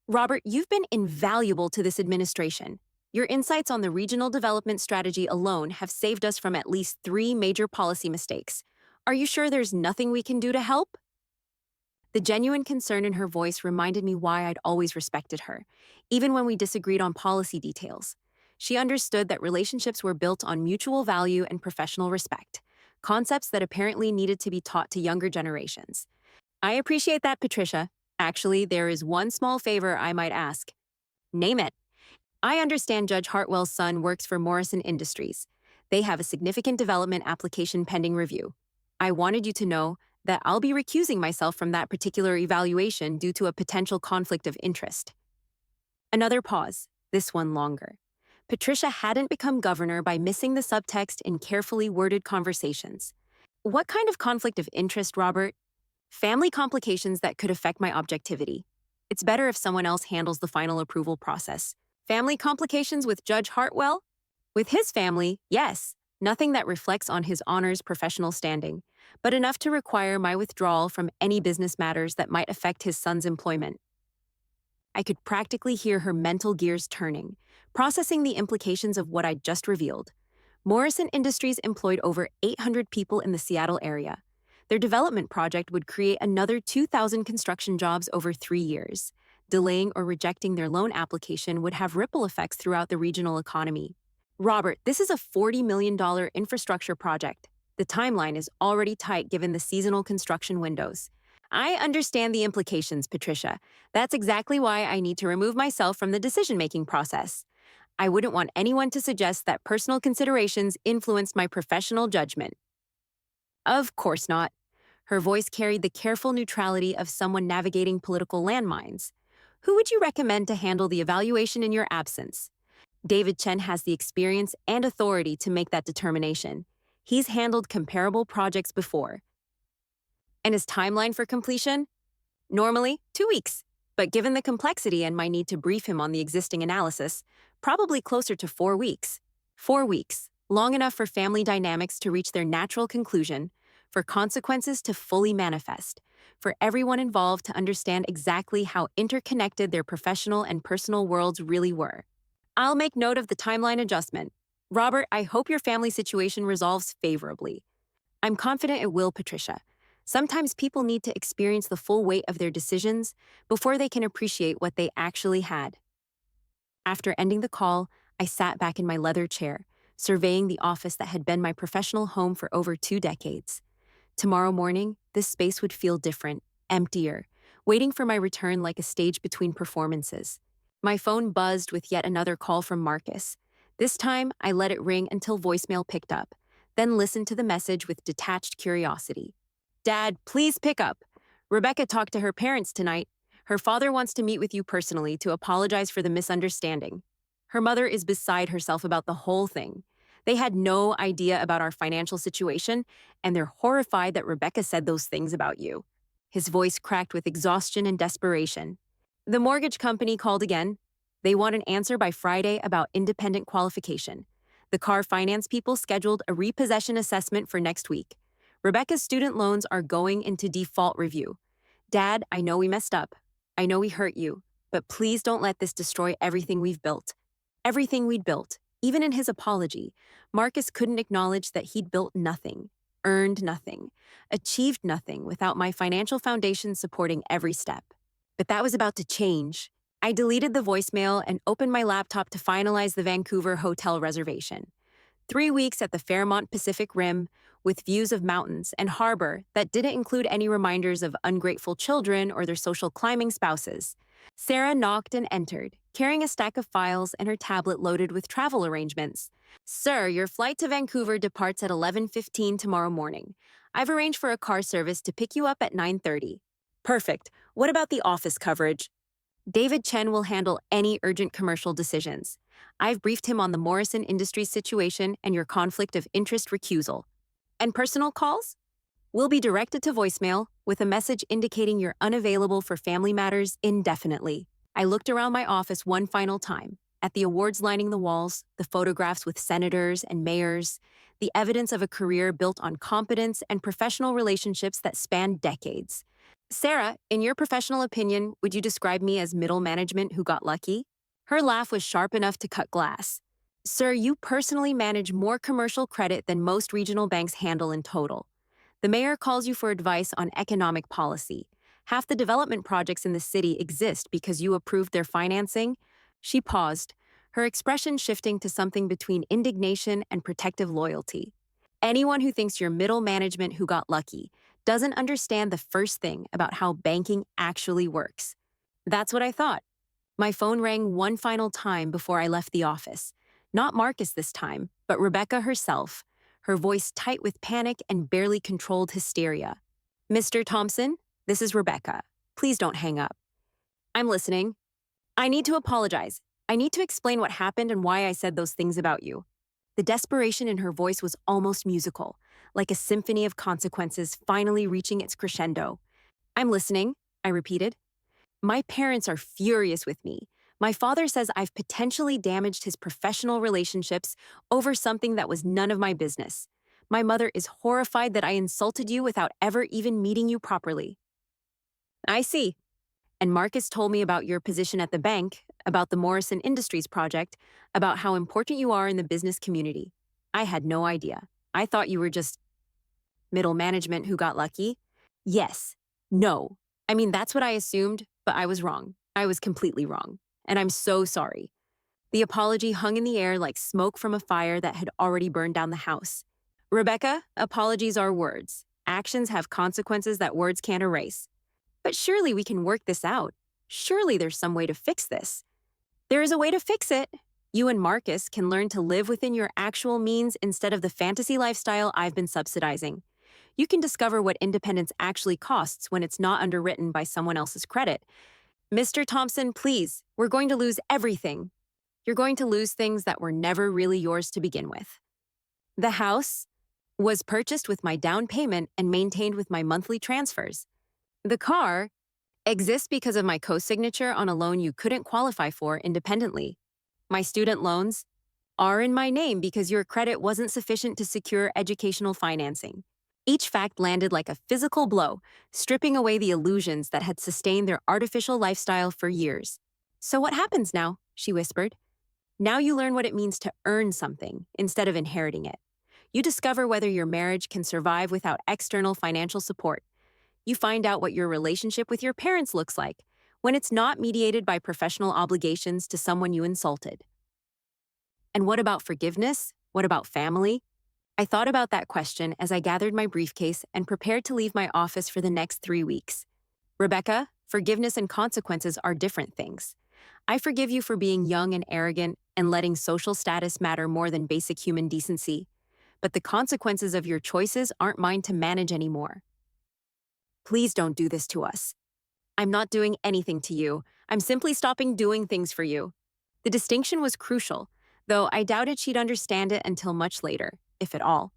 Robert, you've been invaluable to this administration. Your insights on the regional development strategy alone have saved us from at least 3 major policy mistakes. Are you sure there's nothing we can do to help? The genuine concern in her voice reminded me why I'd always respected her, even when we disagreed on policy details. She understood that relationships were built on mutual value and professional respect, concepts that apparently needed to be taught to younger generations. I appreciate that, Patricia. Actually, there is one small favor I might ask. Name it. I understand Judge Hartwell's son works for Morrison Industries. They have a significant development application pending review. I wanted you to know that I'll be recusing myself from that particular evaluation due to a potential conflict of interest. Another pause, this one longer. Patricia hadn't become governor by missing the subtext in carefully worded conversations. What kind of conflict of interest, Robert? Family complications that could affect my objectivity. It's better if someone else handles the final approval process. Family complications with Judge Hartwell? With his family, yes. Nothing that reflects on his honor's professional standing, but enough to require my withdrawal from any business matters that might affect his son's employment. I could practically hear her mental gears turning, processing the implications of what I'd just revealed. Morrison Industries employed over 800 people in the Seattle area. Their development project would create another 2,000 construction jobs over 3 years. Delaying or rejecting their loan application would have ripple effects throughout the regional economy. Robert, this is a $40 million infrastructure project. The timeline is already tight given the seasonal construction windows. I understand the implications, Patricia. That's exactly why I need to remove myself from the decision-making process. I wouldn't want anyone to suggest that personal considerations influenced my professional judgment. Of course not. Her voice carried the careful neutrality of someone navigating political landmines. Who would you recommend to handle the evaluation in your absence? David Chen has the experience and authority to make that determination. He's handled comparable projects before. And his timeline for completion? Normally, 2 weeks. But given the complexity and my need to brief him on the existing analysis, probably closer to 4 weeks. 4 weeks, long enough for family dynamics to reach their natural conclusion, for consequences to fully manifest, for everyone involved to understand exactly how interconnected their professional and personal worlds really were. I'll make note of the timeline adjustment. Robert, I hope your family situation resolves favorably. I'm confident it will, Patricia. Sometimes people need to experience the full weight of their decisions before they can appreciate what they actually had. After ending the call, I sat back in my leather chair, surveying the office that had been my professional home for over 2 decades. Tomorrow morning, this space would feel different, emptier, waiting for my return like a stage between performances. My phone buzzed with yet another call from Marcus. This time, I let it ring until voicemail picked up, then listened to the message with detached curiosity. Dad, please pick up. Rebecca talked to her parents tonight. Her father wants to meet with you personally to apologize for the misunderstanding. Her mother is beside herself about the whole thing. They had no idea about our financial situation, and they're horrified that Rebecca said those things about you. His voice cracked with exhaustion and desperation. The mortgage company called again. They want an answer by Friday about independent qualification. The car finance people scheduled a repossession assessment for next week. Rebecca's student loans are going into default review. Dad, I know we messed up. I know we hurt you, but please don't let this destroy everything we've built. Everything we'd built. Even in his apology, Marcus couldn't acknowledge that he'd built nothing, earned nothing, achieved nothing without my financial foundation supporting every step. But that was about to change. I deleted the voicemail and opened my laptop to finalize the Vancouver hotel reservation. 3 weeks at the Fairmont Pacific Rim, with views of mountains and harbor that didn't include any reminders of ungrateful children or their social climbing spouses. Sarah knocked and entered, carrying a stack of files and her tablet loaded with travel arrangements. Sir, your flight to Vancouver departs at 11:15 tomorrow morning. I've arranged for a car service to pick you up at 9:30. Perfect. What about the office coverage? David Chen will handle any urgent commercial decisions. I've briefed him on the Morrison Industries situation and your conflict of interest recusal. And personal calls? Will be directed to voicemail with a message indicating you're unavailable for family matters indefinitely. I looked around my office one final time, at the awards lining the walls, the photographs with senators and mayors, the evidence of a career built on competence and professional relationships that span decades. Sarah, in your professional opinion, would you describe me as middle management who got lucky? Her laugh was sharp enough to cut glass. Sir, you personally manage more commercial credit than most regional banks handle in total. The mayor calls you for advice on economic policy. Half the development projects in the city exist because you approved their financing. She paused, her expression shifting to something between indignation and protective loyalty. Anyone who thinks you're middle management who got lucky doesn't understand the first thing about how banking actually works. That's what I thought. My phone rang one final time before I left the office. Not Marcus this time, but Rebecca herself, her voice tight with panic and barely controlled hysteria. Mr. Thompson, this is Rebecca. Please don't hang up. I'm listening. I need to apologize. I need to explain what happened and why I said those things about you. The desperation in her voice was almost musical, like a symphony of consequences finally reaching its crescendo. I'm listening, I repeated. My parents are furious with me. My father says I've potentially damaged his professional relationships over something that was none of my business. My mother is horrified that I insulted you without ever even meeting you properly. I see. And Marcus told me about your position at the bank, about the Morrison Industries project, about how important you are in the business community. I had no idea. I thought you were just middle management who got lucky. Yes. No. I mean, that's what I assumed, but I was wrong. I was completely wrong. And I'm so sorry. The apology hung in the air like smoke from a fire that had already burned down the house. Rebecca, apologies are words. Actions have consequences that words can't erase. But surely we can work this out. Surely there's some way to fix this. There is a way to fix it. You and Marcus can learn to live within your actual means instead of the fantasy lifestyle I've been subsidizing. You can discover what independence actually costs when it's not underwritten by someone else's credit. Mr. Thompson, please, we're going to lose everything. You're going to lose things that were never really yours to begin with. The house was purchased with my down payment and maintained with my monthly transfers. The car exists because of my co-signature on a loan you couldn't qualify for independently. My student loans are in my name because your credit wasn't sufficient to secure educational financing. Each fact landed like a physical blow, stripping away the illusions that had sustained their artificial lifestyle for years. So what happens now? She whispered. Now you learn what it means to earn something instead of inheriting it. You discover whether your marriage can survive without external financial support. You find out what your relationship with your parents looks like when it's not mediated by professional obligations to someone you insulted. And what about forgiveness? What about family? I thought about that question as I gathered my briefcase and prepared to leave my office for the next 3 weeks. Rebecca, forgiveness and consequences are different things. I forgive you for being young and arrogant and letting social status matter more than basic human decency. But the consequences of your choices aren't mine to manage anymore. Please don't do this to us. I'm not doing anything to you. I'm simply stopping doing things for you. The distinction was crucial, though I doubted she'd understand it until much later, if at all.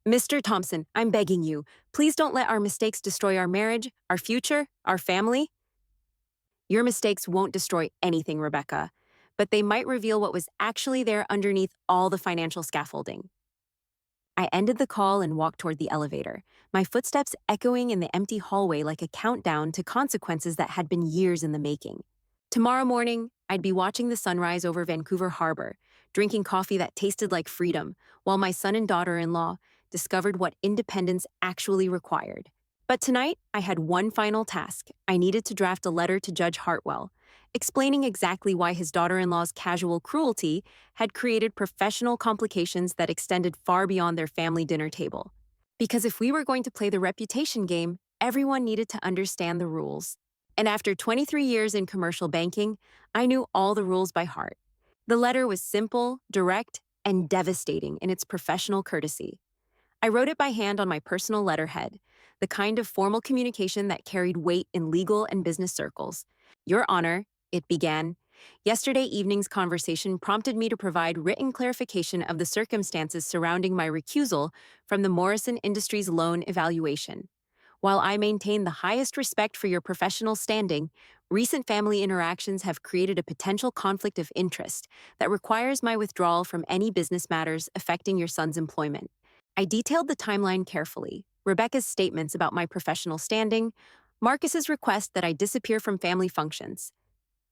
Mr. Thompson, I'm begging you, please don't let our mistakes destroy our marriage, our future, our family. Your mistakes won't destroy anything, Rebecca, but they might reveal what was actually there underneath all the financial scaffolding. I ended the call and walked toward the elevator, my footsteps echoing in the empty hallway like a countdown to consequences that had been years in the making. Tomorrow morning, I'd be watching the sunrise over Vancouver Harbor, drinking coffee that tasted like freedom, while my son and daughter-in-law discovered what independence actually required. But tonight, I had one final task. I needed to draft a letter to Judge Hartwell, explaining exactly why his daughter-in-law's casual cruelty had created professional complications that extended far beyond their family dinner table. Because if we were going to play the reputation game, everyone needed to understand the rules. And after 23 years in commercial banking, I knew all the rules by heart. The letter was simple, direct, and devastating in its professional courtesy. I wrote it by hand on my personal letterhead, the kind of formal communication that carried weight in legal and business circles. Your Honor, it began. Yesterday evening's conversation prompted me to provide written clarification of the circumstances surrounding my recusal from the Morrison Industries loan evaluation. While I maintain the highest respect for your professional standing, recent family interactions have created a potential conflict of interest that requires my withdrawal from any business matters affecting your son's employment. I detailed the timeline carefully, Rebecca's statements about my professional standing, Marcus's request that I disappear from family functions,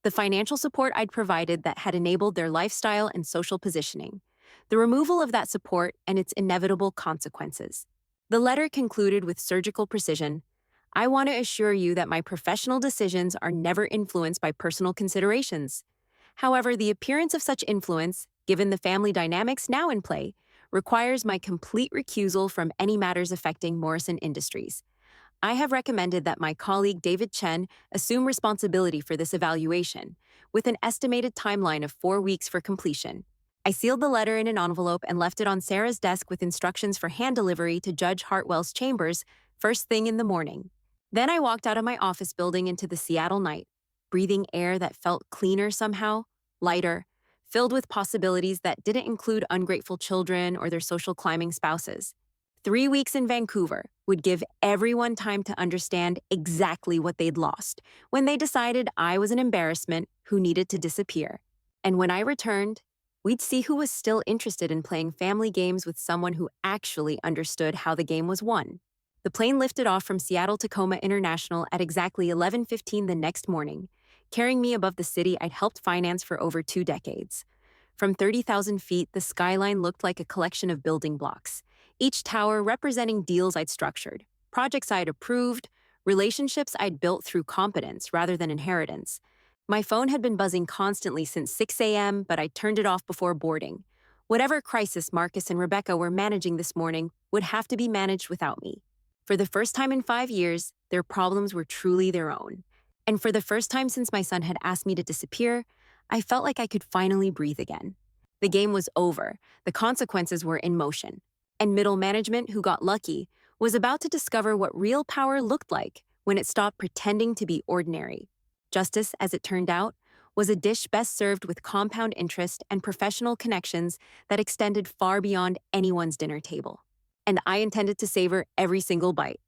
the financial support I'd provided that had enabled their lifestyle and social positioning, the removal of that support and its inevitable consequences. The letter concluded with surgical precision. I want to assure you that my professional decisions are never influenced by personal considerations. However, the appearance of such influence, given the family dynamics now in play, requires my complete recusal from any matters affecting Morrison Industries. I have recommended that my colleague David Chen assume responsibility for this evaluation, with an estimated timeline of 4 weeks for completion. I sealed the letter in an envelope and left it on Sarah's desk with instructions for hand delivery to Judge Hartwell's chambers first thing in the morning. Then I walked out of my office building into the Seattle night, breathing air that felt cleaner somehow, lighter, filled with possibilities that didn't include ungrateful children or their social climbing spouses. 3 weeks in Vancouver would give everyone time to understand exactly what they'd lost when they decided I was an embarrassment who needed to disappear. And when I returned, we'd see who was still interested in playing family games with someone who actually understood how the game was won. The plane lifted off from Seattle-Tacoma International at exactly 11:15 the next morning, carrying me above the city I'd helped finance for over 2 decades. From 30,000 feet, the skyline looked like a collection of building blocks, each tower representing deals I'd structured, projects I'd approved, relationships I'd built through competence rather than inheritance. My phone had been buzzing constantly since 6 a.m., but I turned it off before boarding. Whatever crisis Marcus and Rebecca were managing this morning would have to be managed without me. For the first time in 5 years, their problems were truly their own. And for the first time since my son had asked me to disappear, I felt like I could finally breathe again. The game was over, the consequences were in motion. And middle management, who got lucky, was about to discover what real power looked like when it stopped pretending to be ordinary. Justice, as it turned out, was a dish best served with compound interest and professional connections that extended far beyond anyone's dinner table. And I intended to savor every single bite.